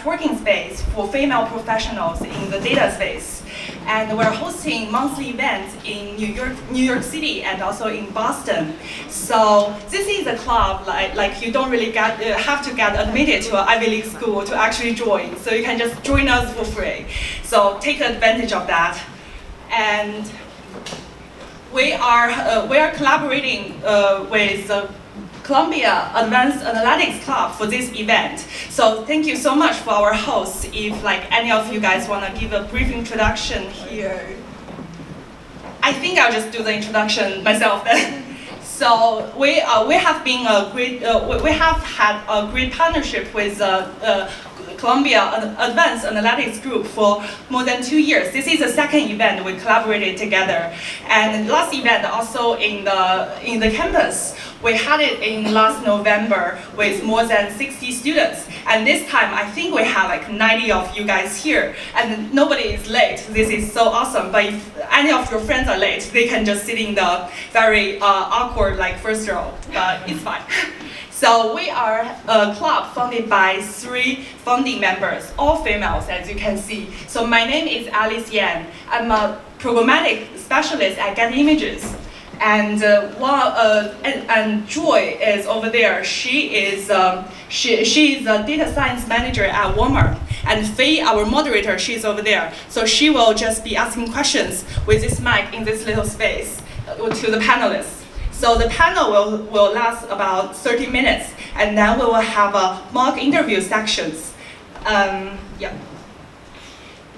networking space for female professionals in the data space. And we're hosting monthly events in New York City and also in Boston. So this is a club like you don't really have to get admitted to an Ivy League school to actually join. So you can just join us for free. So take advantage of that. And we are collaborating with Columbia Advanced Analytics Club for this event. So thank you so much for our hosts. If any of you guys want to give a brief introduction here. I think I'll just do the introduction myself then. So we have been we have had a great partnership with Columbia Advanced Analytics Group for more than 2 years. This is the second event we collaborated together. And last event also in the campus. We had it in last November with more than 60 students. And this time, I think we have 90 of you guys here. And nobody is late. This is so awesome. But if any of your friends are late, they can just sit in the very awkward first row. But it's fine. So we are a club funded by 3 founding members, all females, as you can see. So my name is Alice Yan. I'm a programmatic specialist at Get Images. And and Joy is over there. She is a data science manager at Walmart. And Faye, our moderator, she's over there. So she will just be asking questions with this mic in this little space to the panelists. So the panel will last about 30 minutes, and then we will have a mock interview sections. Yeah.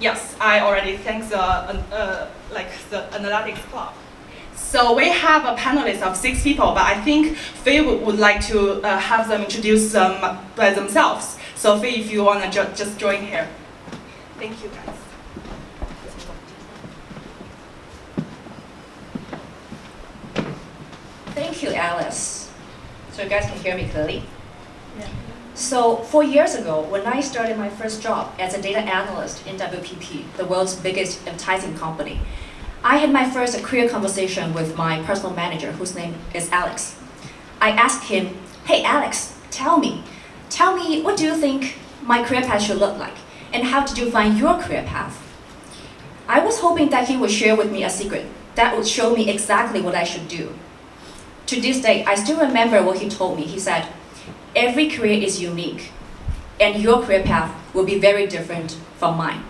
Yes, I already thanked the analytics club. So we have a panelist of 6 people, but I think Faye would like to have them introduce them by themselves. So Faye, if you want to just join here. Thank you, guys. Thank you, Alice. So you guys can hear me clearly? Yeah. So 4 years ago, when I started my first job as a data analyst in WPP, the world's biggest advertising company, I had my first career conversation with my personal manager, whose name is Alex. I asked him, hey Alex, tell me, what do you think my career path should look like? And how did you find your career path? I was hoping that he would share with me a secret that would show me exactly what I should do. To this day, I still remember what he told me. He said, every career is unique, and your career path will be very different from mine.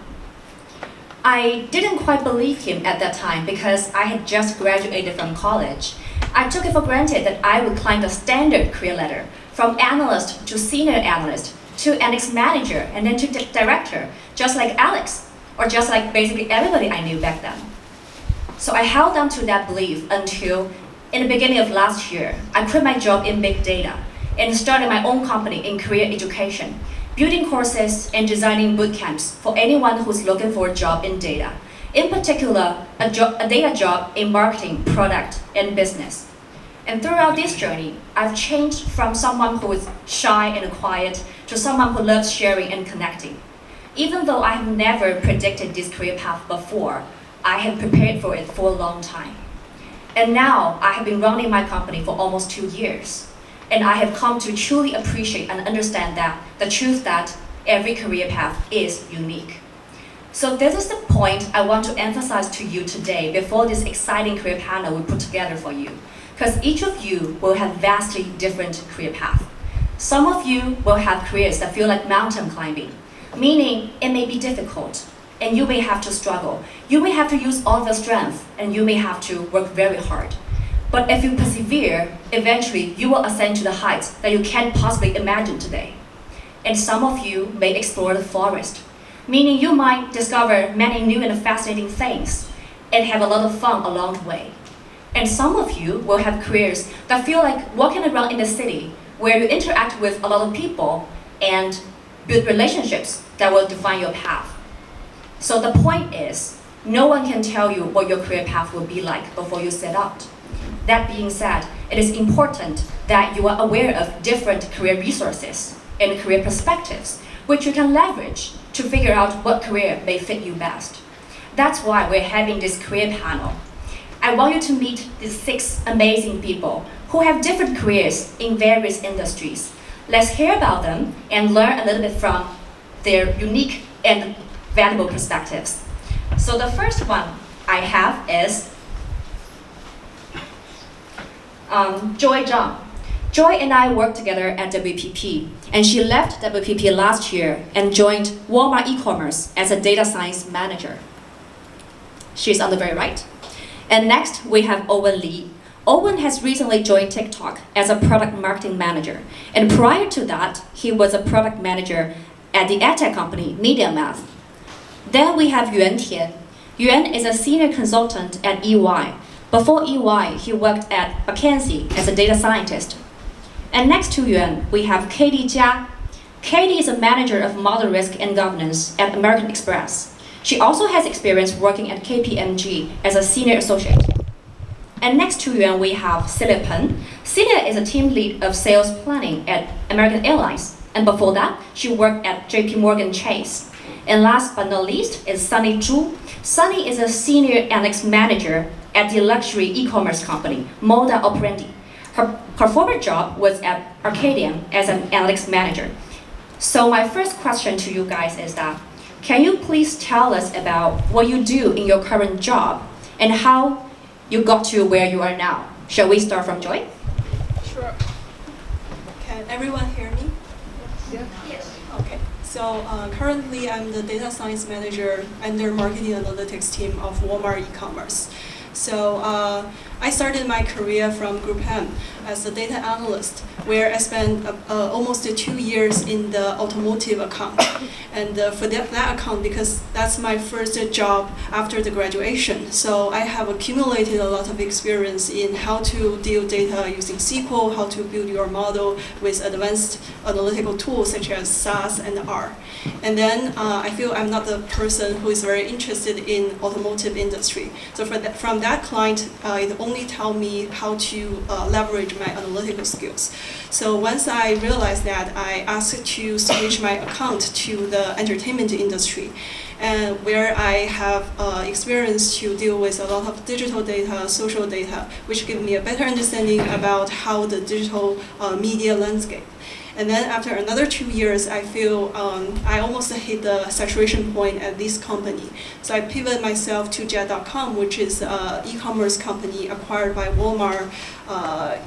I didn't quite believe him at that time because I had just graduated from college. I took it for granted that I would climb the standard career ladder from analyst to senior analyst to analytics manager and then to director, just like Alex, or just like basically everybody I knew back then. So I held on to that belief until in the beginning of last year, I quit my job in big data and started my own company in career education, building courses and designing boot camps for anyone who's looking for a job in data. In particular, a data job in marketing, product, and business. And throughout this journey, I've changed from someone who is shy and quiet to someone who loves sharing and connecting. Even though I have never predicted this career path before, I have prepared for it for a long time. And now I have been running my company for almost 2 years. And I have come to truly appreciate and understand the truth that every career path is unique. So this is the point I want to emphasize to you today before this exciting career panel we put together for you. Because each of you will have vastly different career paths. Some of you will have careers that feel like mountain climbing, meaning it may be difficult, and you may have to struggle. You may have to use all your strength, and you may have to work very hard. But if you persevere, eventually you will ascend to the heights that you can't possibly imagine today. And some of you may explore the forest, meaning you might discover many new and fascinating things and have a lot of fun along the way. And some of you will have careers that feel like walking around in the city where you interact with a lot of people and build relationships that will define your path. So the point is, no one can tell you what your career path will be like before you set out. That being said, it is important that you are aware of different career resources and career perspectives, which you can leverage to figure out what career may fit you best. That's why we're having this career panel. I want you to meet these 6 amazing people who have different careers in various industries. Let's hear about them and learn a little bit from their unique and valuable perspectives. So the first one I have is Joy Zhang. Joy and I worked together at WPP, and she left WPP last year and joined Walmart e-commerce as a data science manager. She's on the very right. And next, we have Owen Lee. Owen has recently joined TikTok as a product marketing manager, and prior to that, he was a product manager at the edtech company MediaMath. Then we have Yuan Tian. Yuan is a senior consultant at EY. Before EY, he worked at McKinsey as a data scientist. And next to Yuan, we have Katie Jia. Katie is a manager of model risk and governance at American Express. She also has experience working at KPMG as a senior associate. And next to Yuan, we have Celia Pen. Celia is a team lead of sales planning at American Airlines. And before that, she worked at JP Morgan Chase. And last but not least is Sunny Zhu. Sunny is a senior analytics manager at the luxury e-commerce company, Moda Operandi. Her former job was at Arcadian as an analytics manager. So my first question to you guys is that, can you please tell us about what you do in your current job and how you got to where you are now? Shall we start from Joy? Sure. Can everyone hear me? Yes. Okay. So currently I'm the data science manager under marketing analytics team of Walmart e-commerce. So I started my career from Group M as a data analyst, where I spent almost 2 years in the automotive account. And for that account, because that's my first job after the graduation, so I have accumulated a lot of experience in how to deal data using SQL, how to build your model with advanced analytical tools such as SAS and R. And then I feel I'm not the person who is very interested in automotive industry. So from that client, it only taught me how to leverage my analytical skills. So once I realized that, I asked to switch my account to the entertainment industry, and where I have experience to deal with a lot of digital data, social data, which give me a better understanding about how the digital media landscape. And then after another 2 years, I feel I almost hit the saturation point at this company. So I pivoted myself to Jet.com, which is an e-commerce company acquired by Walmart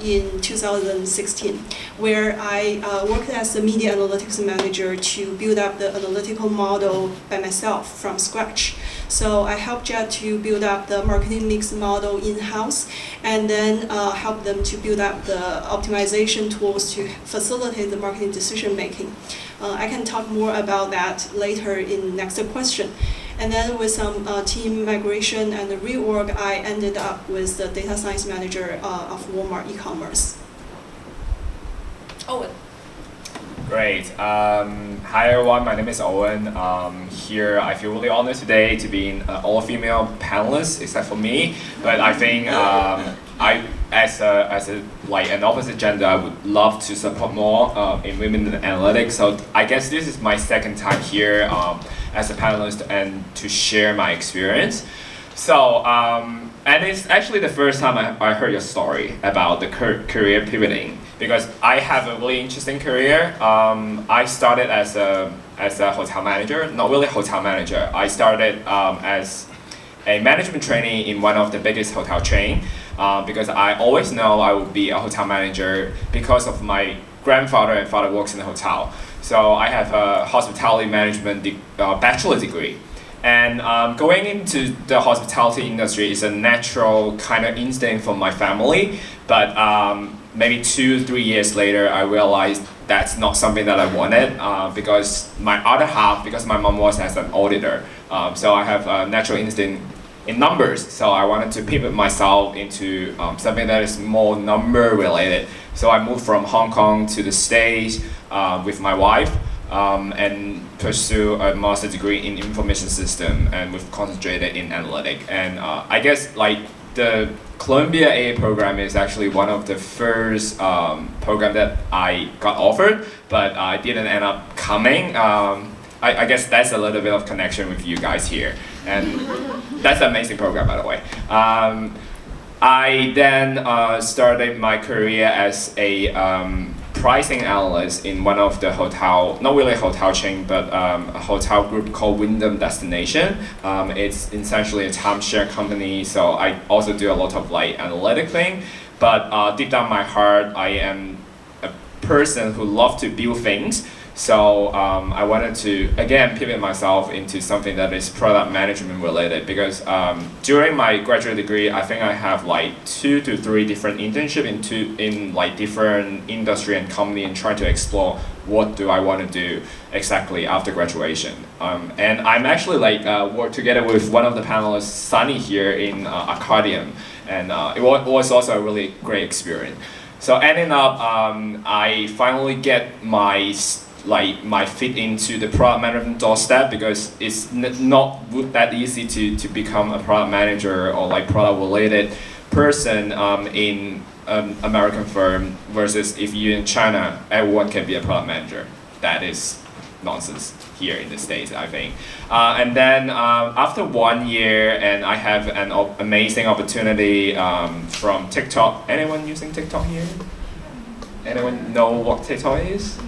in 2016, where I worked as a media analytics manager to build up the analytical model by myself from scratch. So I helped Jet to build up the marketing mix model in-house, and then help them to build up the optimization tools to facilitate the marketing decision making. I can talk more about that later in next question. And then with some team migration and the reorg, I ended up with the data science manager of Walmart e-commerce. Owen. Great. Hi everyone, my name is Owen. Here I feel really honored today to be an all-female panelist, except for me. But I think as an opposite gender, I would love to support more in women in analytics. So I guess this is my second time here as a panelist and to share my experience. So and it's actually the first time I heard your story about the career pivoting, because I have a really interesting career. I started as a hotel manager, not really hotel manager. I started as a management trainee in one of the biggest hotel chain, because I always know I would be a hotel manager because of my grandfather and father works in a hotel. So I have a hospitality management bachelor degree. And going into the hospitality industry is a natural kind of instinct from my family, but maybe 2-3 years later, I realized that's not something that I wanted because my other half, because my mom was as an auditor, so I have a natural instinct in numbers. So I wanted to pivot myself into something that is more number related. So I moved from Hong Kong to the States with my wife and pursue a master's degree in information system, and we've concentrated in analytics. And I guess like the Columbia AA program is actually one of the first program that I got offered, but I didn't end up coming. I guess that's a little bit of connection with you guys here, and that's an amazing program, by the way. I then started my career as a pricing analyst in one of the hotel, not really a hotel chain, but a hotel group called Wyndham Destination. It's essentially a timeshare company, so I also do a lot of like analytic thing. But deep down my heart, I am a person who loves to build things. So I wanted to, again, pivot myself into something that is product management related, because during my graduate degree, I think I have like 2 to 3 different internships in like different industry and company, and trying to explore what do I want to do exactly after graduation. And I'm actually like work together with one of the panelists, Sunny, here in Accordion, and it was also a really great experience. So ending up, I finally get my fit into the product management doorstep, because it's not that easy to become a product manager or like product related person in an American firm, versus if you're in China, everyone can be a product manager. That is nonsense here in the States, I think. And then after 1 year, and I have an amazing opportunity from TikTok. Anyone using TikTok here? Anyone know what TikTok is?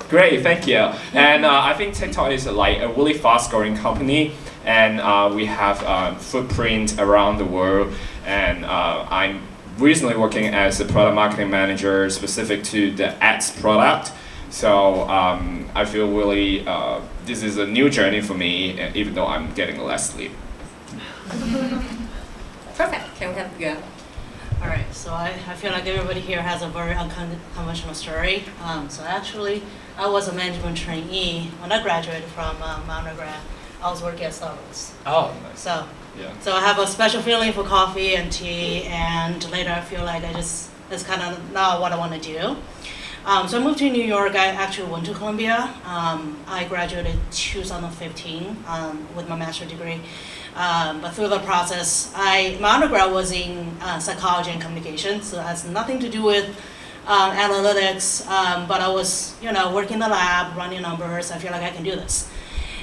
Great, thank you. And I think TikTok is like a really fast-growing company, and we have footprint around the world. And I'm recently working as a product marketing manager specific to the ads product. So I feel really this is a new journey for me, even though I'm getting less sleep. Perfect. Can we have Yuan? All right, so I feel like everybody here has a very unconventional story. So actually, I was a management trainee when I graduated from my undergrad. I was working at Starbucks. Oh, nice. So I have a special feeling for coffee and tea, and later I feel like that's kind of not what I want to do. So I moved to New York. I actually went to Columbia. I graduated 2015 with my master's degree. But through the process, my undergrad was in psychology and communication, so it has nothing to do with analytics. But I was, working in the lab, running numbers. I feel like I can do this.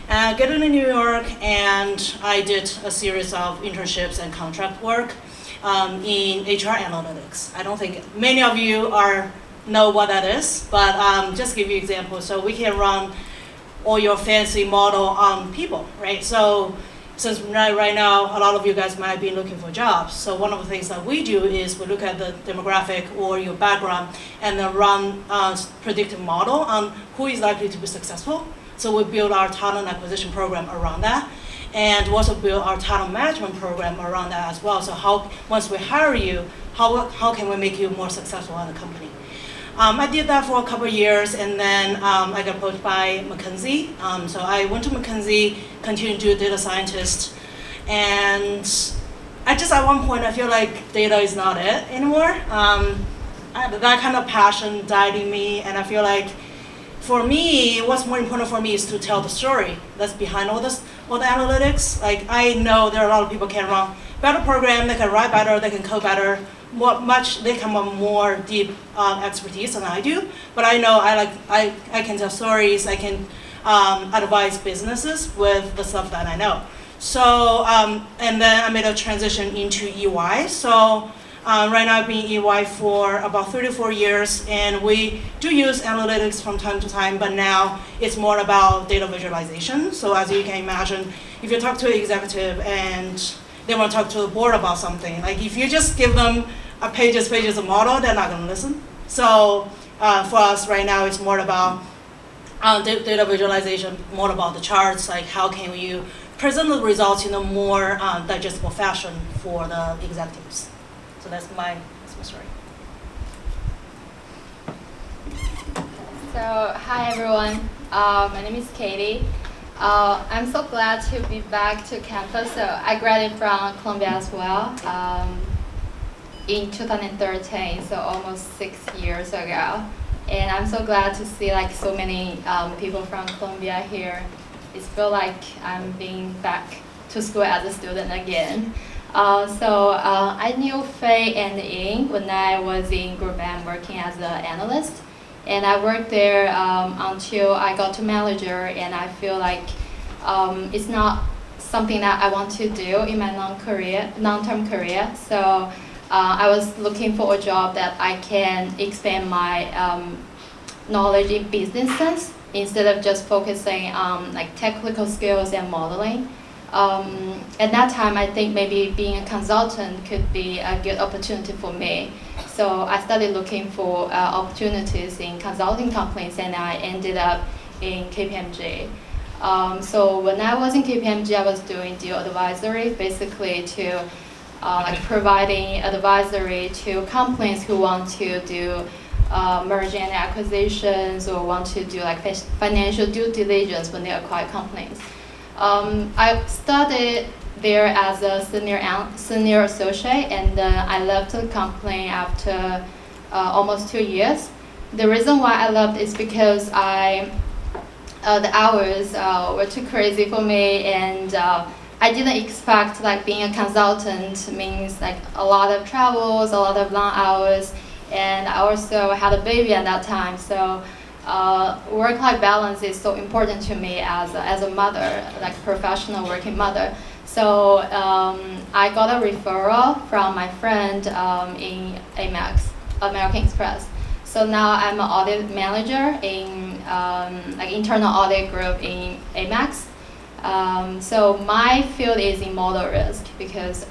Get into New York, and I did a series of internships and contract work in HR analytics. I don't think many of you know what that is, but just give you an example. So we can run all your fancy model on people, right? So since right now, a lot of you guys might be looking for jobs. So one of the things that we do is we look at the demographic or your background and then run a predictive model on who is likely to be successful. So we build our talent acquisition program around that. And we also build our talent management program around that as well. So once we hire you, how can we make you more successful in the company? I did that for a couple of years, and then I got approached by McKinsey. So I went to McKinsey, continued to do data scientist, and at one point I feel like data is not it anymore. That kind of passion died in me, and I feel like for me, what's more important for me is to tell the story that's behind all the analytics. Like, I know there are a lot of people can run better program, they can write better, they can code better. They come with more deep expertise than I do, but I know I can tell stories, I can advise businesses with the stuff that I know. So, and then I made a transition into EY. So right now I've been in EY for about 34 years, and we do use analytics from time to time, but now it's more about data visualization. So as you can imagine, if you talk to an executive and they want to talk to the board about something, like if you just give them pages of model, they're not going to listen. So for us right now, it's more about data visualization, more about the charts, like how can you present the results in a more digestible fashion for the executives. So that's my story. So hi everyone, my name is Katie. I'm so glad to be back to campus. So I graduated from Columbia as well in 2013, so almost 6 years ago. And I'm so glad to see like so many people from Columbia here. It feels like I'm being back to school as a student again. I knew Faye and Ying when I was in Group M working as an analyst. And I worked there until I got to manager, and I feel like it's not something that I want to do in my long-term career. So I was looking for a job that I can expand my knowledge in business sense instead of just focusing on like technical skills and modeling. At that time, I think maybe being a consultant could be a good opportunity for me. So I started looking for opportunities in consulting companies, and I ended up in KPMG. So when I was in KPMG, I was doing deal advisory, basically to like providing advisory to companies who want to do merger and acquisitions or want to do like financial due diligence when they acquire companies. I started there as a senior associate, and I left the company after almost 2 years. The reason why I left is because the hours were too crazy for me, and I didn't expect like being a consultant means like a lot of travels, a lot of long hours, and I also had a baby at that time. So work-life balance is so important to me as a mother, like professional working mother. So I got a referral from my friend in Amex, American Express. So now I'm an audit manager in like internal audit group in Amex. So my field is in model risk because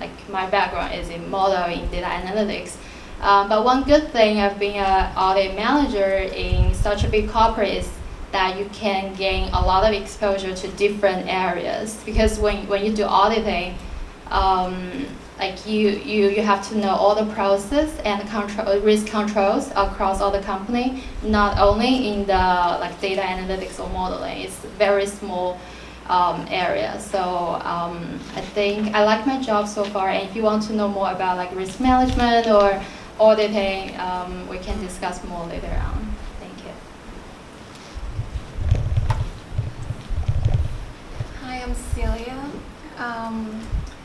like my background is in model in data analytics. But one good thing of being an audit manager in such a big corporate is that you can gain a lot of exposure to different areas. Because when you do auditing, like you have to know all the process and risk controls across all the company, not only in the like data analytics or modeling. It's very small area. So I think I like my job so far. And if you want to know more about like risk management or auditing, we can discuss more later on. Thank you. Hi, I'm Celia.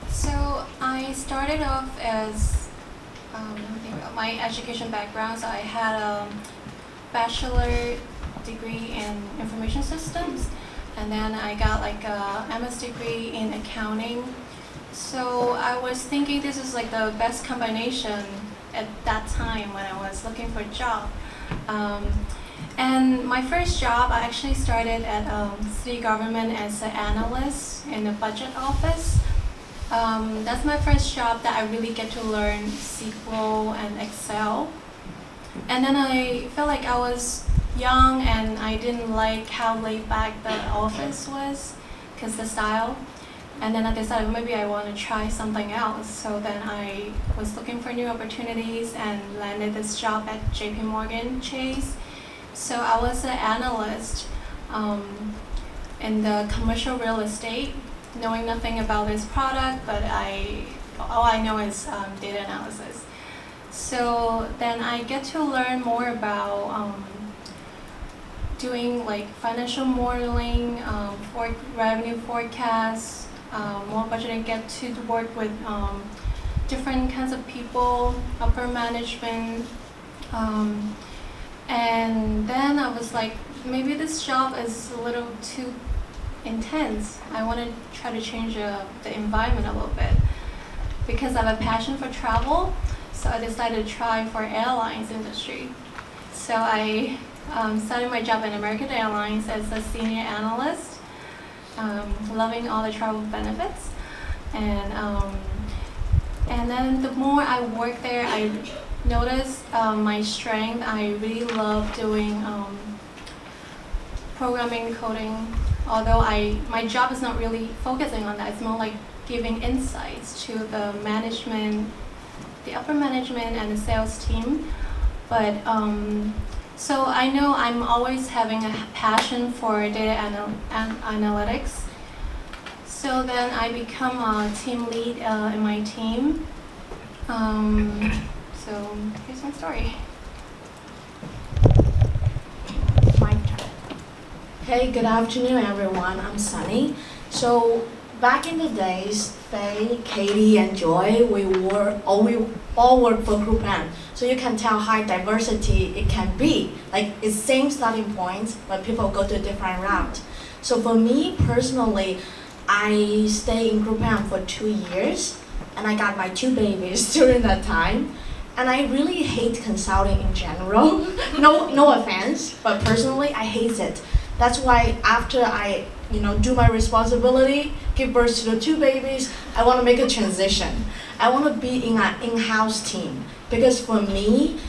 So I started off as, my education background, so I had a bachelor degree in information systems, and then I got like a MS degree in accounting. So I was thinking this is like the best combination at that time when I was looking for a job. And my first job, I actually started at city government as an analyst in the budget office. That's my first job that I really get to learn SQL and Excel. And then I felt like I was young and I didn't like how laid back the office was, because the style. And then I decided maybe I want to try something else. So then I was looking for new opportunities and landed this job at JP Chase. So I was an analyst in the commercial real estate, knowing nothing about this product, but all I know is data analysis. So then I get to learn more about doing like financial modeling, revenue forecasts, more budgeting, get to work with different kinds of people, upper management. And then I was like, maybe this job is a little too intense. I want to try to change the environment a little bit because I have a passion for travel. So I decided to try for airlines industry. So I started my job at American Airlines as a senior analyst, loving all the travel benefits. And then the more I worked there, I noticed my strength. I really love doing programming, coding. Although my job is not really focusing on that, it's more like giving insights to the management, the upper management and the sales team. But so I know I'm always having a passion for data analytics. So then I become a team lead in my team. So here's my story. My turn. Hey, good afternoon, everyone. I'm Sunny. So back in the days, Faye, Katie, and Joy, we all work for Group M. So you can tell how diversity it can be. Like it's same starting points, but people go to a different route. So for me personally, I stayed in Group M for 2 years, and I got my 2 babies during that time. And I really hate consulting in general. No offense, but personally I hate it. That's why after I do my responsibility, give birth to the 2 babies, I want to make a transition. I want to be in an in-house team, because for me,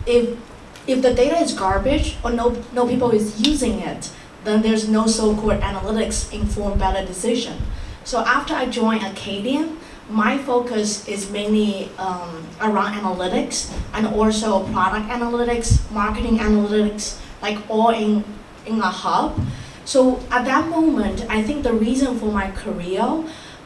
if the data is garbage or no people is using it, then there's no so-called analytics inform better decision. So after I joined Acadian, my focus is mainly around analytics and also product analytics, marketing analytics, like all in a hub. So at that moment, I think the reason for my career,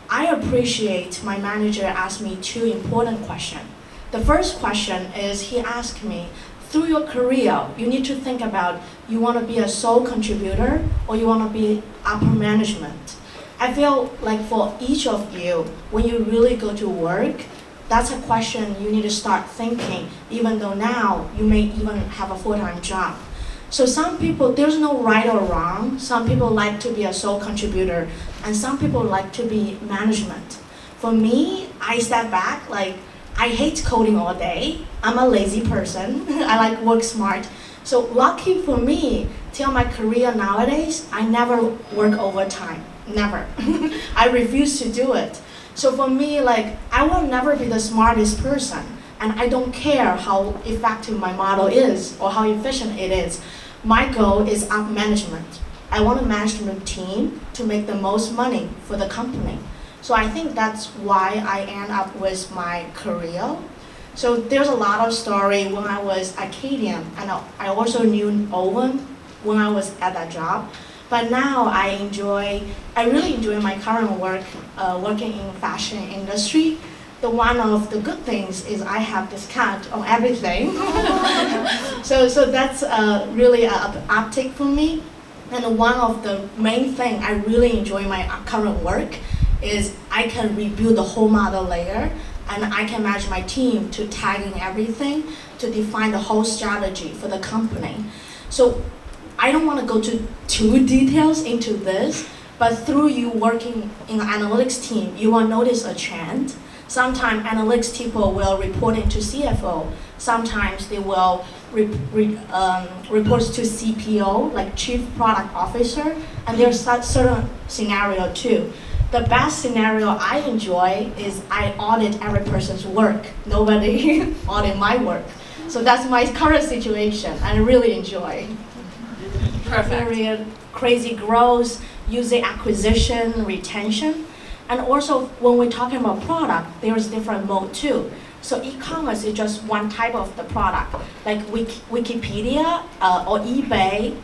I appreciate my manager asked me 2 important questions. The first question is he asked me, through your career, you need to think about you want to be a sole contributor or you want to be upper management. I feel like for each of you, when you really go to work, that's a question you need to start thinking, even though now you may even have a full-time job. So some people, there's no right or wrong. Some people like to be a sole contributor, and some people like to be management. For me, I step back, like, I hate coding all day. I'm a lazy person. I like work smart. So lucky for me, till my career nowadays, I never work overtime. Never. I refuse to do it. So for me, like, I will never be the smartest person, and I don't care how effective my model is or how efficient it is. My goal is up management. I want a management team to make the most money for the company. So I think that's why I end up with my career. So there's a lot of story when I was Acadian, and I also knew Owen when I was at that job. But now I really enjoy my current work, working in fashion industry. One of the good things is I have discount on everything. so that's really an uptick for me. And one of the main thing I really enjoy my current work is I can rebuild the whole model layer, and I can manage my team to tagging everything to define the whole strategy for the company. So I don't want to go to too details into this, but through you working in an analytics team, you will notice a trend. Sometimes analytics people will report into CFO. Sometimes they will report to CPO, like Chief Product Officer, and there's a certain scenario too. The best scenario I enjoy is I audit every person's work. Nobody audit my work. So that's my current situation, and I really enjoy. Perfect. Very crazy growth, user acquisition, retention. And also, when we're talking about product, there's different mode too. So e-commerce is just one type of the product. Like Wikipedia or eBay,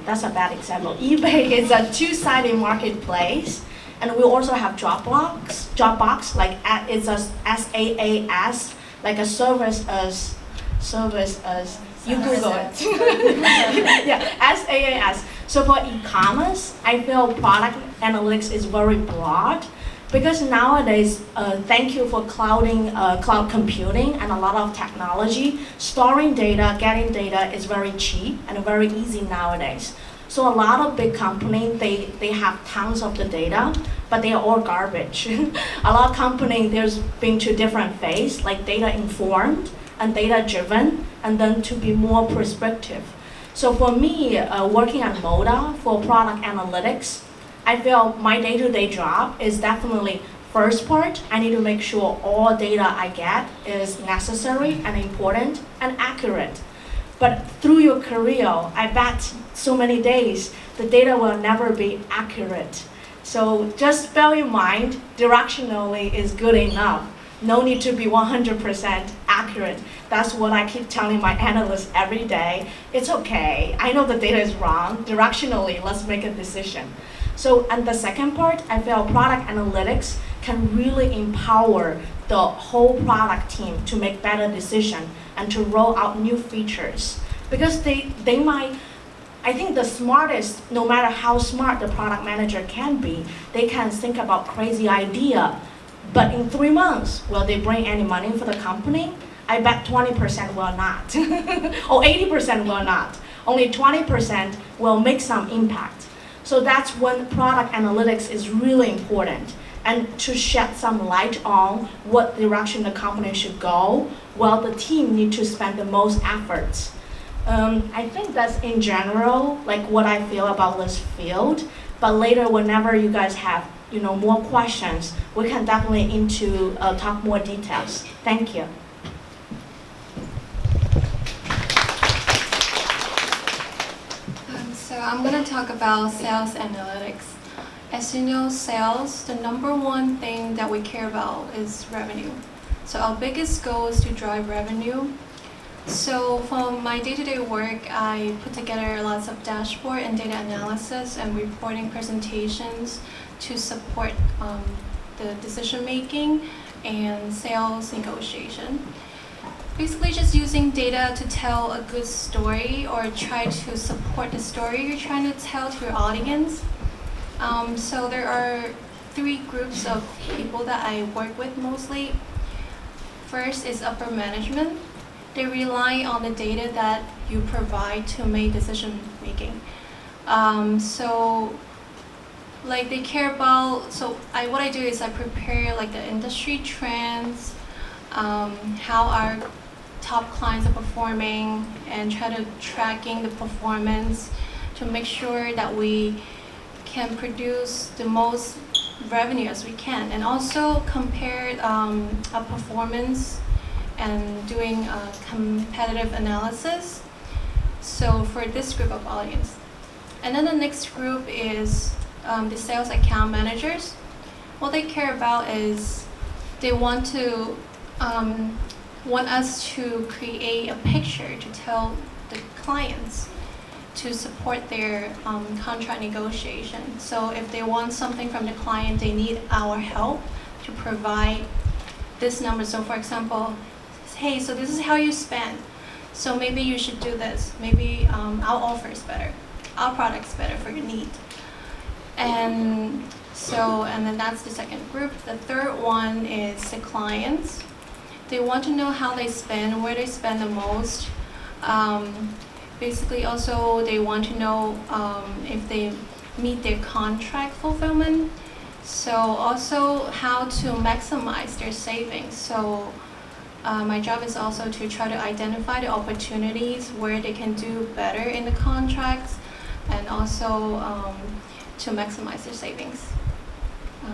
that's a bad example. eBay is a 2-sided marketplace. And we also have Dropbox, like it's a SaaS, like a service as, you Google it. Yeah, SaaS. So for e-commerce, I feel product analytics is very broad, because nowadays, thank you for cloud computing and a lot of technology, storing data, getting data is very cheap and very easy nowadays. So a lot of big companies, they have tons of the data, but they are all garbage. A lot of companies, there's been 2 different phases, like data informed and data driven, and then to be more prescriptive. So for me, working at Moda for product analytics, I feel my day-to-day job is definitely first part, I need to make sure all data I get is necessary and important and accurate. But through your career, I bet so many days, the data will never be accurate. So just bear in mind, directionally is good enough. No need to be 100% accurate. That's what I keep telling my analysts every day. It's okay, I know the data is wrong. Directionally, let's make a decision. So, and the second part, I feel product analytics can really empower the whole product team to make better decisions and to roll out new features. Because they might, I think the smartest, no matter how smart the product manager can be, they can think about crazy idea. But in 3 months, will they bring any money for the company? I bet 20% will not, or 80% will not. Only 20% will make some impact. So that's when product analytics is really important. and to shed some light on what direction the company should go, while the team need to spend the most efforts. I think that's in general like what I feel about this field. But later, whenever you guys have more questions, we can definitely talk more details. Thank you. So I'm going to talk about sales analytics. As you know, sales, the number one thing that we care about is revenue. So our biggest goal is to drive revenue. So for my day-to-day work, I put together lots of dashboard and data analysis and reporting presentations to support the decision-making and sales negotiation. Basically just using data to tell a good story or try to support the story you're trying to tell to your audience. So there are 3 groups of people that I work with mostly. First is upper management. They rely on the data that you provide to make decision making. So like they care about, what I do is I prepare like the industry trends, how our top clients are performing, and try to tracking the performance to make sure that we can produce the most revenue as we can, and also compare our performance and doing a competitive analysis. So for this group of audience. And then the next group is the sales account managers. What they care about is they want us to create a picture to tell the clients to support their contract negotiation. So if they want something from the client, they need our help to provide this number. So for example, hey, so this is how you spend. So maybe you should do this. Maybe our offer is better. Our product's better for your need. And then that's the second group. The third one is the clients. They want to know how they spend, where they spend the most. Basically also they want to know if they meet their contract fulfillment. So also how to maximize their savings. So my job is also to try to identify the opportunities where they can do better in the contracts, and also to maximize their savings. I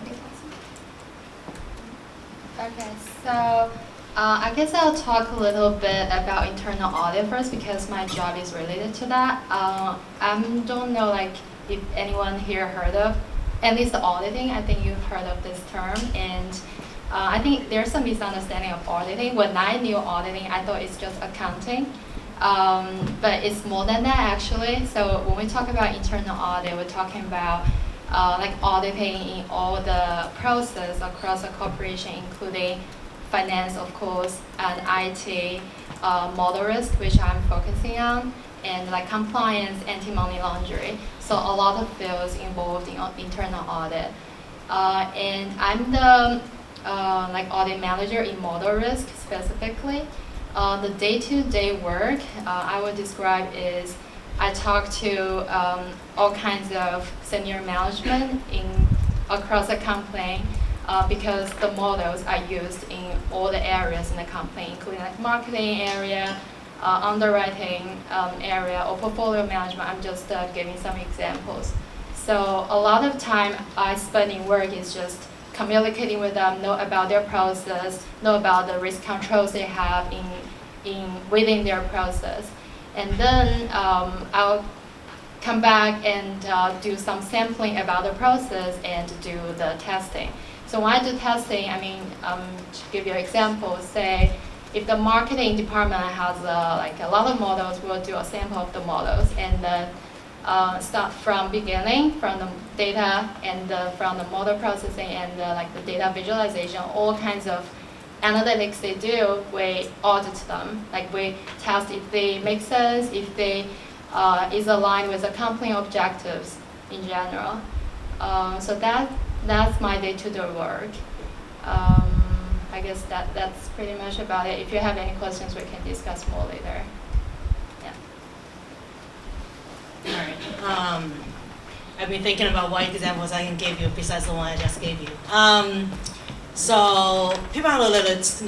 think that's it. Okay, so I guess I'll talk a little bit about internal audit first because my job is related to that. I don't know if anyone here heard of at least the auditing. I think you've heard of this term, and I think there's some misunderstanding of auditing. When I knew auditing, I thought it's just accounting, but it's more than that actually. So when we talk about internal audit, we're talking about auditing in all the process across a corporation, including finance, of course, and IT, model risk, which I'm focusing on, and compliance, anti-money laundering. So a lot of fields involved in internal audit. And I'm the audit manager in model risk specifically. The day-to-day work I would describe is I talk to all kinds of senior management across the company because the models are used in all the areas in the company, including marketing area, underwriting area, or portfolio management. I'm just giving some examples. So a lot of time I spend in work is just communicating with them, know about their process, know about the risk controls they have within their process. And then I'll come back and do some sampling about the process and do the testing. So when I do testing, to give you an example, say if the marketing department has a lot of models, we'll do a sample of the models and then start from beginning, from the data and from the model processing and the data visualization, all kinds of analytics they do, we audit them. We test if they make sense, if they is aligned with the company objectives in general. So that's my day-to-day work. I guess that's pretty much about it. If you have any questions, we can discuss more later. Yeah. All right. I've been thinking about what examples I can give you besides the one I just gave you. So people analytics,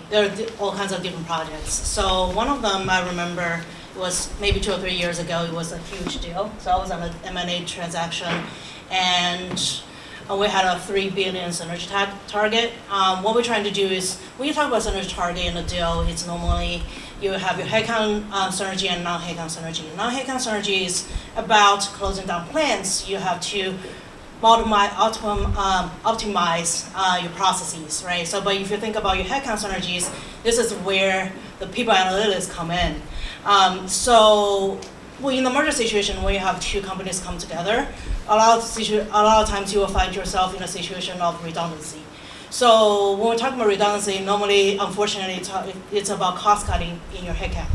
there are all kinds of different projects. So one of them I remember was maybe 2 or 3 years ago. It was a huge deal. So I was on an M&A transaction, and we had a $3 billion synergy target. What we're trying to do is, when you talk about synergy target in a deal, it's normally you have your headcount synergy and non-headcount synergy. Non-headcount synergy is about closing down plants. You have to optimize your processes, right? So, but if you think about your headcount synergies, this is where the people analytics come in. So, well, in the merger situation, when you have 2 companies come together, a lot of times you will find yourself in a situation of redundancy. So when we're talking about redundancy, normally, unfortunately, it's about cost cutting in your headcount.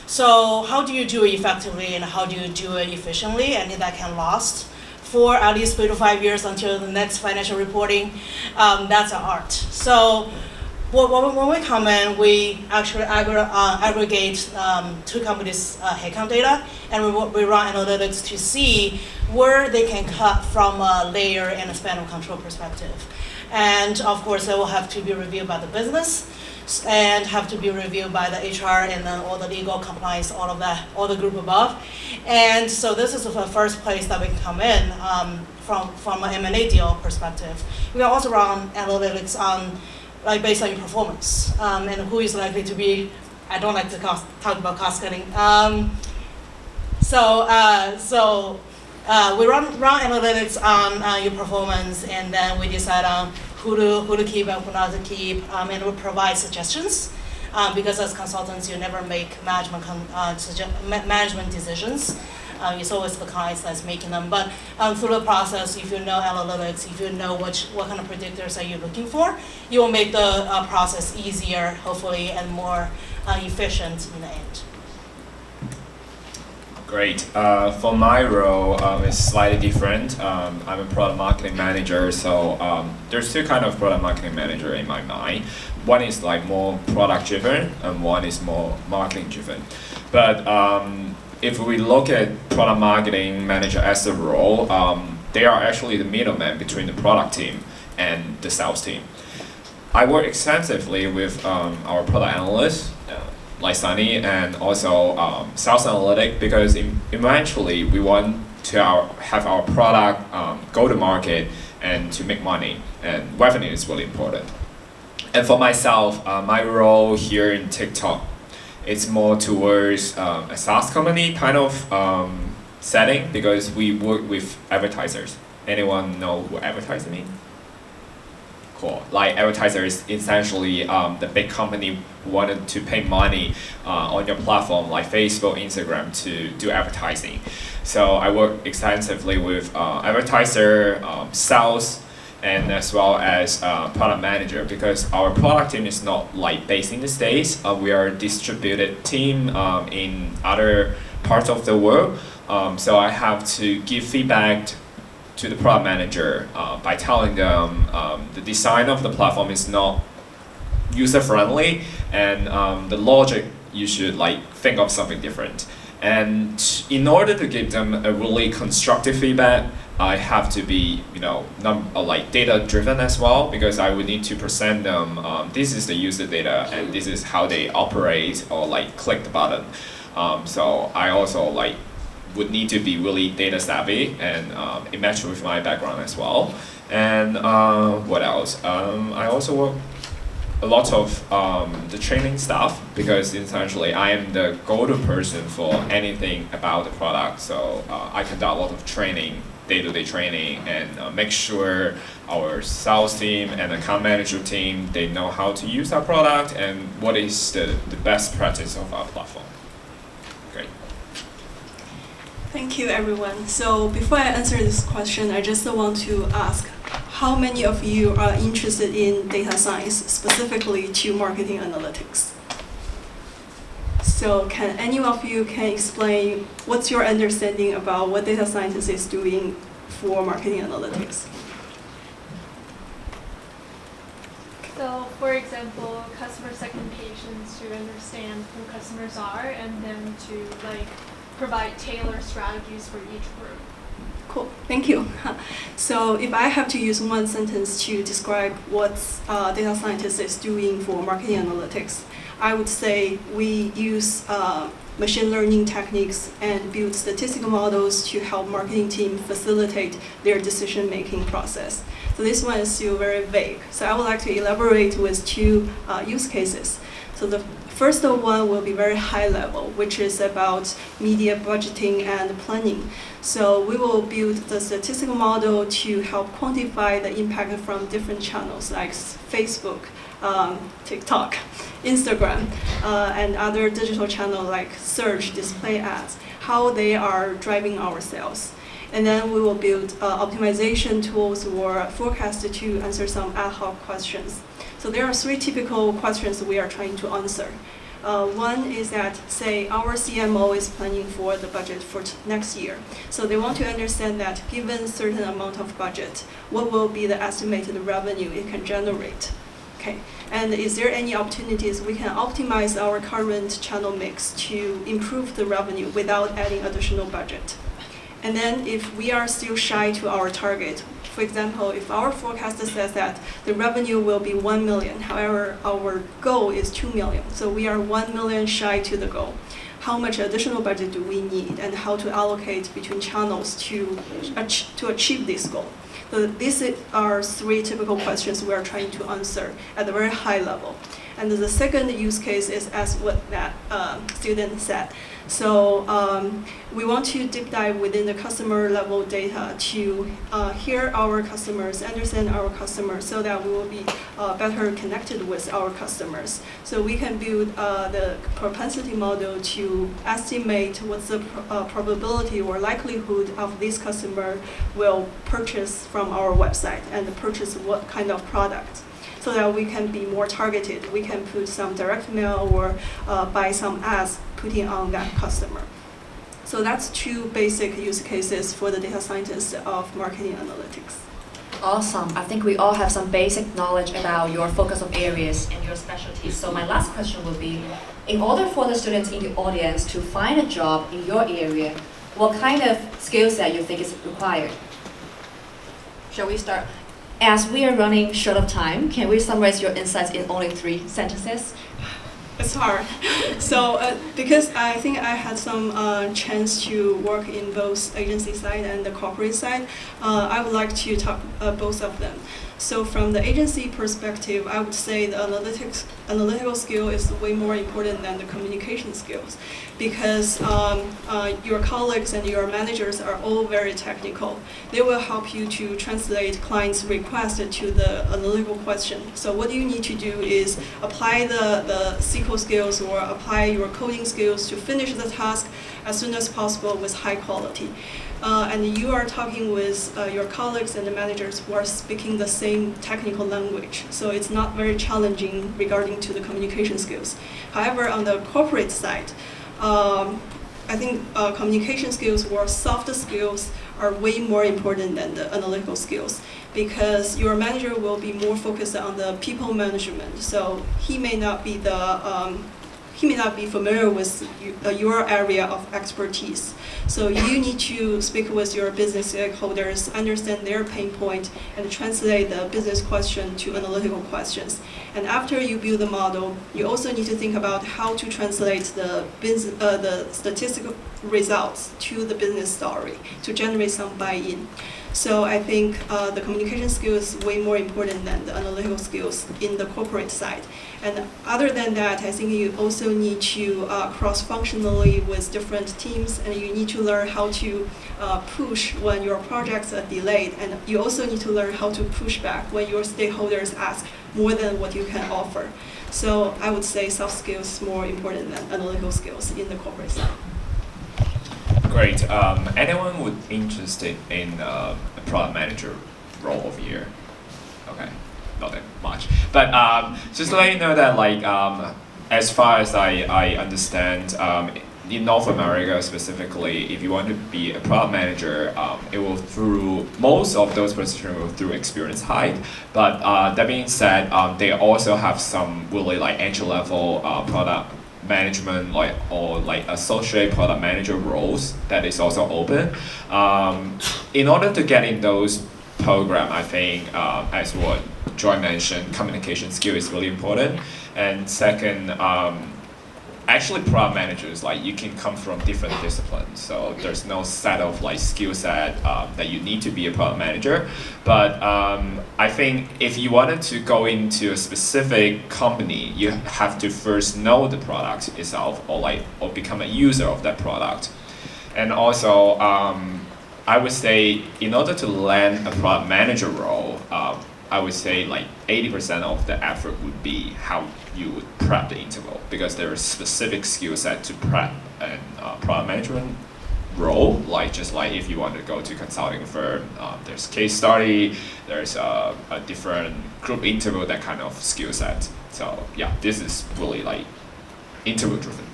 So how do you do it effectively and how do you do it efficiently, and that can last for at least 3 to 5 years until the next financial reporting? That's an art. So when we come in, we actually aggregate 2 companies' headcount data, and we run analytics to see where they can cut from a layer and a span of control perspective. And of course, it will have to be reviewed by the business and have to be reviewed by the HR and then all the legal compliance, all of that, all the group above. And so this is the first place that we can come in from an M&A deal perspective. We also run analytics on based on your performance and who is likely to be. I don't like to talk about cost cutting. We run analytics on your performance, and then we decide on who to keep and who not to keep, and we provide suggestions. Because as consultants, you never make management decisions. It's always the clients that's making them. But through the process, if you know analytics, if you know what kind of predictors are you looking for, you will make the process easier, hopefully, and more efficient in the end. Great. For my role, it's slightly different. I'm a product marketing manager, so there's 2 kinds of product marketing manager in my mind. One is like more product driven, and one is more marketing driven. But if we look at product marketing manager as a role, they are actually the middleman between the product team and the sales team. I work extensively with our product analysts, like Sunny, and also sales analytic, because eventually we want to have our product go to market and to make money, and revenue is really important. And for myself, my role here in TikTok, it's more towards a SaaS company kind of setting, because we work with advertisers. Anyone know what advertising means? Cool. Like advertisers, essentially the big company wanted to pay money on your platform like Facebook, Instagram to do advertising. So I work extensively with advertiser, sales, and as well as product manager, because our product team is not like based in the States. We are a distributed team in other parts of the world. So I have to give feedback to the product manager by telling them the design of the platform is not user-friendly, and the logic, you should like think of something different. And in order to give them a really constructive feedback, I have to be, like data-driven as well, because I would need to present them, this is the user data and this is how they operate or like click the button. So I also would need to be really data savvy, and it matched with my background as well. And what else? I also work a lot of the training stuff, because essentially I am the go-to person for anything about the product. So I conduct a lot of training, day-to-day training, and make sure our sales team and account manager team, they know how to use our product and what is the best practice of our platform. Great. Thank you, everyone. So before I answer this question, I just want to ask, how many of you are interested in data science, specifically to marketing analytics? So can any of you explain what's your understanding about what data scientist is doing for marketing analytics? So, for example, customer segmentation to understand who customers are, and then to provide tailored strategies for each group. Cool, thank you. So if I have to use one sentence to describe what data scientist is doing for marketing analytics, I would say we use machine learning techniques and build statistical models to help marketing team facilitate their decision-making process. So this one is still very vague. So I would like to elaborate with two use cases. So the first one will be very high level, which is about media budgeting and planning. So we will build the statistical model to help quantify the impact from different channels like Facebook, TikTok, Instagram, and other digital channels like search, display ads, how they are driving our sales. And then we will build optimization tools or forecast to answer some ad hoc questions. So there are three typical questions we are trying to answer. One is that, say, our CMO is planning for the budget for next year. So they want to understand that given a certain amount of budget, what will be the estimated revenue it can generate? Okay. And is there any opportunities we can optimize our current channel mix to improve the revenue without adding additional budget? And then if we are still shy to our target, for example, if our forecast says that the revenue will be 1 million, however, our goal is 2 million, so we are 1 million shy to the goal. How much additional budget do we need, and how to allocate between channels to achieve this goal? So these are three typical questions we are trying to answer at a very high level. And the second use case is as what that student said. So we want to deep dive within the customer level data to hear our customers, understand our customers, so that we will be better connected with our customers. So we can build the propensity model to estimate what's the probability or likelihood of this customer will purchase from our website and purchase what kind of product, so that we can be more targeted. We can put some direct mail or buy some ads putting on that customer. So that's two basic use cases for the data scientist of marketing analytics. Awesome. I think we all have some basic knowledge about your focus of areas and your specialties. So my last question would be, in order for the students in the audience to find a job in your area, what kind of skill set you think is required? Shall we start? As we are running short of time, can we summarize your insights in only 3 sentences? It's hard. So because I think I had some chance to work in both agency side and the corporate side, I would like to talk both of them. So from the agency perspective, I would say the analytical skill is way more important than the communication skills, because your colleagues and your managers are all very technical. They will help you to translate clients' request to the analytical question. So what you need to do is apply the SQL skills or apply your coding skills to finish the task as soon as possible with high quality. And you are talking with your colleagues and the managers who are speaking the same technical language. So it's not very challenging regarding to the communication skills. However, on the corporate side, I think communication skills or soft skills are way more important than the analytical skills, because your manager will be more focused on the people management. So he may not be familiar with your area of expertise. So you need to speak with your business stakeholders, understand their pain point, and translate the business question to analytical questions. And after you build the model, you also need to think about how to translate the statistical results to the business story to generate some buy-in. So I think the communication skills is way more important than the analytical skills in the corporate side. And other than that, I think you also need to cross-functionally with different teams, and you need to learn how to push when your projects are delayed, and you also need to learn how to push back when your stakeholders ask more than what you can offer. So I would say soft skills more important than analytical skills in the corporate side. Great. Anyone would interested in a product manager role over here? Okay, not that much. But just to let you know that, like, as far as I understand, in North America specifically, if you want to be a product manager, it will through most of those positions will through experience height. But that being said, they also have some really like entry level product management or associate product manager roles that is also open. In order to get in those program, I think as what Joy mentioned, communication skill is really important. And second, actually product managers, you can come from different disciplines, so there's no set of skill set that you need to be a product manager. But I think if you wanted to go into a specific company, you have to first know the product itself, or become a user of that product. And also, I would say in order to land a product manager role, I would say 80% of the effort would be how you would prep the interview, because there is specific skill set to prep and product management role. Just like if you want to go to consulting firm, there's case study, there's a different group interview, that kind of skill set. So yeah, this is really interview driven.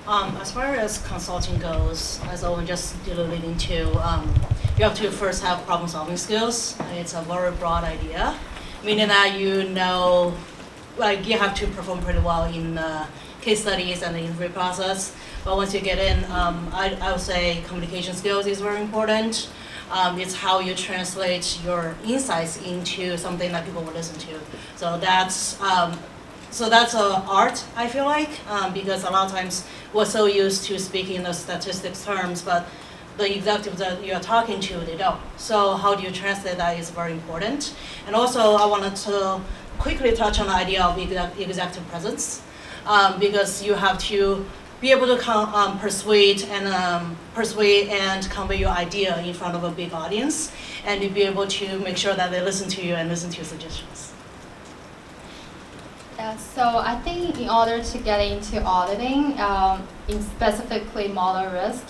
As far as consulting goes, as Owen just alluded into, you have to first have problem-solving skills. It's a very broad idea, meaning that you have to perform pretty well in case studies and the interview process. But once you get in, I would say communication skills is very important. It's how you translate your insights into something that people will listen to. So that's an art, I feel like, because a lot of times we're so used to speaking in the statistics terms, but the executives that you're talking to, they don't. So how do you translate that is very important. And also, I wanted to quickly touch on the idea of executive presence, because you have to be able to persuade and convey your idea in front of a big audience, and to be able to make sure that they listen to you and listen to your suggestions. Yeah, so I think in order to get into auditing, in specifically model risk,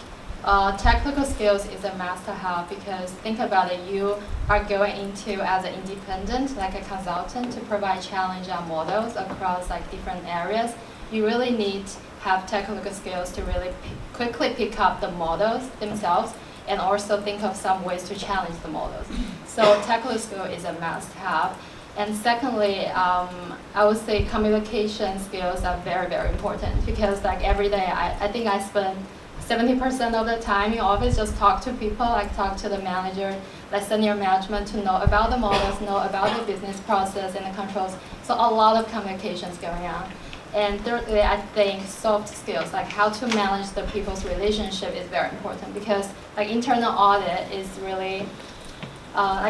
technical skills is a must-have, because think about it, you are going into as an independent, like a consultant, to provide challenge on models across different areas. You really need to have technical skills to really quickly pick up the models themselves, and also think of some ways to challenge the models. So technical skill is a must-have. And secondly, I would say communication skills are very, very important, because every day I think I spend 70% of the time in office just talk to people, talk to the manager, senior management, to know about the models, know about the business process and the controls. So a lot of communications going on. And thirdly, I think soft skills, how to manage the people's relationship, is very important, because internal audit is really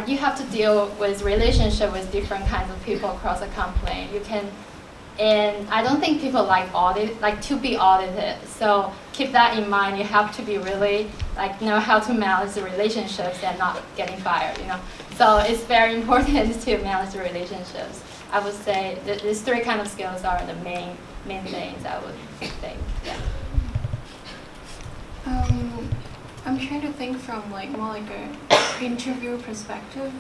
you have to deal with relationship with different kinds of people across a company. And I don't think people like to be audited. So keep that in mind. You have to be really know how to manage the relationships and not getting fired. So it's very important to manage the relationships. I would say these three kind of skills are the main things I would think. Yeah. I'm trying to think from more a interview perspective.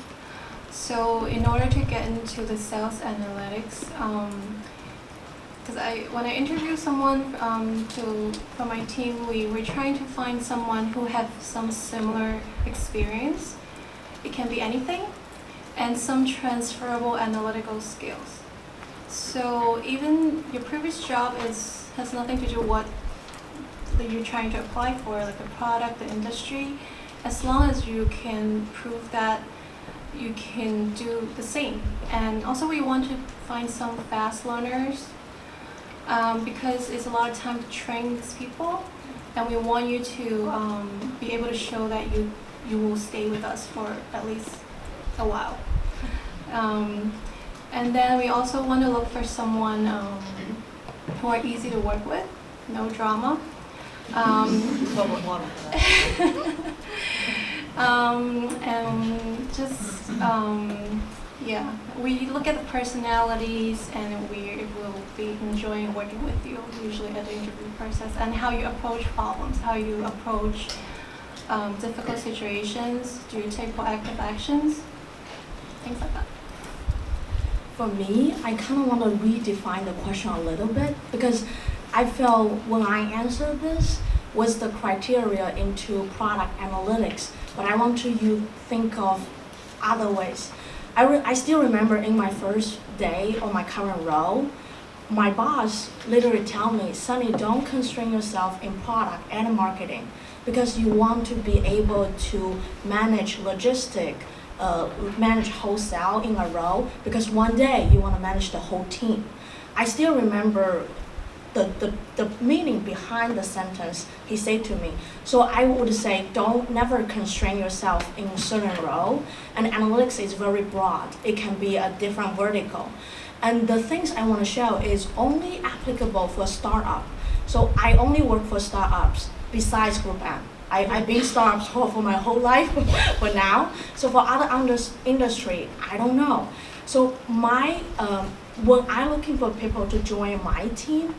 So in order to get into the sales analytics, because when I interview someone for my team, we're trying to find someone who has some similar experience. It can be anything, and some transferable analytical skills. So even your previous job has nothing to do with what that you're trying to apply for, the product, the industry, as long as you can prove that you can do the same. And also we want to find some fast learners, because it's a lot of time to train these people, and we want you to be able to show that you will stay with us for at least a while. And then we also want to look for someone who are easy to work with, no drama. And just yeah, we look at the personalities, and we will be enjoying working with you usually at the interview process, and how you approach problems, how you approach difficult situations. Do you take proactive actions? Things like that. For me, I kind of want to redefine the question a little bit, because I feel when I answer this, what's the criteria into product analytics, but I want you think of other ways. I still remember in my first day on my current role, my boss literally tell me, Sunny, don't constrain yourself in product and marketing because you want to be able to manage manage wholesale in a row because one day you want to manage the whole team. I still remember the meaning behind the sentence he said to me. So I would say never constrain yourself in a certain role, and analytics is very broad. It can be a different vertical. And the things I want to show is only applicable for startup. So I only work for startups besides Group M. I've been startups for my whole life for now. So for other industry, I don't know. So when I'm looking for people to join my team,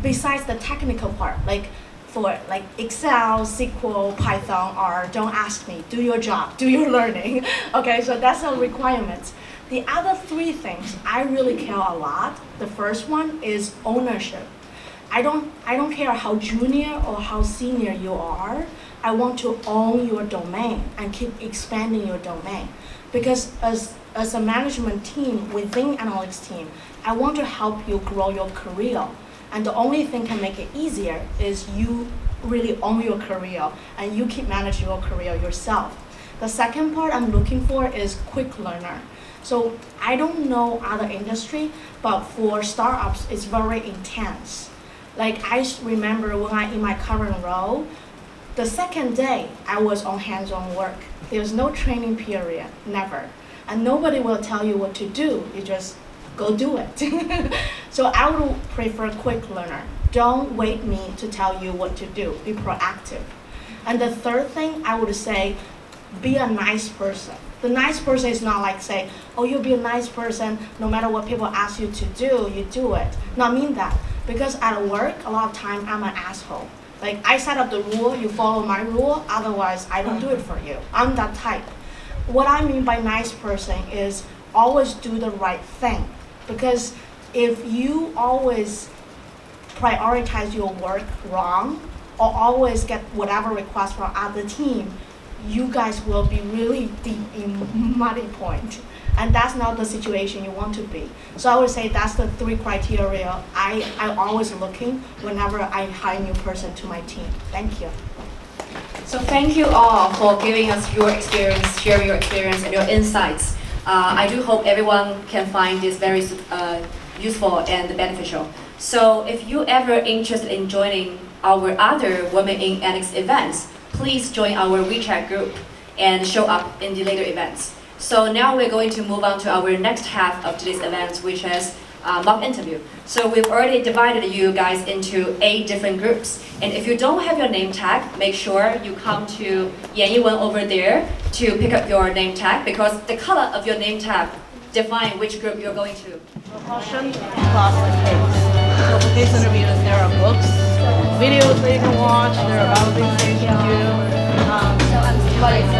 besides the technical part, like for Excel, SQL, Python, R, don't ask me, do your job, do your learning. Okay, so that's a requirement. The other three things I really care a lot. The first one is ownership. I don't care how junior or how senior you are. I want to own your domain and keep expanding your domain. Because as a management team within analytics team, I want to help you grow your career. And the only thing can make it easier is you really own your career and you keep managing your career yourself. The second part I'm looking for is quick learner. So I don't know other industry, but for startups, it's very intense. Like I remember when in my current role, the second day I was on hands-on work. There's no training period, never. And nobody will tell you what to do. You just go do it. So I would prefer quick learner. Don't wait me to tell you what to do. Be proactive. And the third thing I would say, be a nice person. The nice person is not like say, oh, you'll be a nice person, no matter what people ask you to do, you do it. No, I mean that. Because at work, a lot of time I'm an asshole. Like I set up the rule, you follow my rule, otherwise I don't do it for you. I'm that type. What I mean by nice person is always do the right thing. Because if you always prioritize your work wrong, or always get whatever request from other team, you guys will be really deep in muddy point. And that's not the situation you want to be. So I would say that's the three criteria I'm always looking whenever I hire a new person to my team. Thank you. So thank you all for giving us your experience, sharing your experience and your insights. I do hope everyone can find this very useful and beneficial. So if you ever interested in joining our other Women in Analytics events, please join our WeChat group and show up in the later events. So now we're going to move on to our next half of today's event, which is mock interview. So we've already divided you guys into 8 different groups. And if you don't have your name tag, make sure you come to Yan Yiwen over there to pick up your name tag, because the color of your name tag defines which group you're going to. Propulsion, class, and case. So for case interviews, there are books, videos that you can watch, there are other things that you can do.